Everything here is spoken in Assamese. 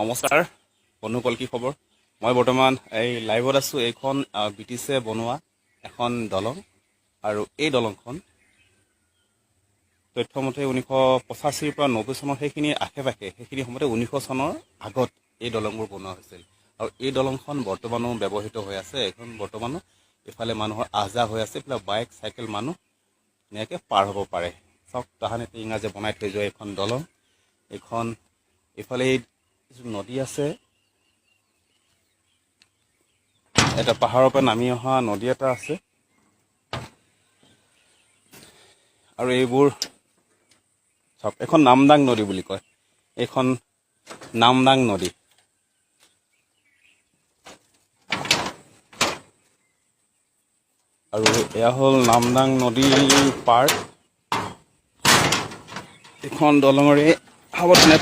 নমস্কাৰ বন্ধুসকল, কি খবৰ? মই বৰ্তমান এই লাইভত আছোঁ। এইখন ব্ৰিটিছে বনোৱা এখন দলং, আৰু এই দলংখন তথ্যমতে 1985 পৰা 90 চনৰ সেইখিনি আশে-পাশে সেইখিনি সময়তে 1900 চনৰ আগত এই দলংবোৰ বনোৱা হৈছিল। আৰু এই দলংখন বৰ্তমানো ব্যৱহৃত হৈ আছে। এইখন বৰ্তমানো ইফালে মানুহৰ আহ-যাহ হৈ আছে, ইফালে বাইক চাইকেল মানুহ ধুনীয়াকৈ পাৰ হ'ব পাৰে। চাওক, তাহানি ইংৰাজে বনাই থৈ যোৱা এইখন দলং। এইখন ইফালে নদী আছে, এটা পাহাৰৰ পৰা নামি অহা নদী এটা আছে, আৰু এইবোৰ চাওক, এখন নামদাং নদী বুলি কয়। এইখন নামদাং নদী। আৰু এয়া হ'ল নামদাং নদীৰ পাৰ। এইখন দলঙৰে সাৱধানে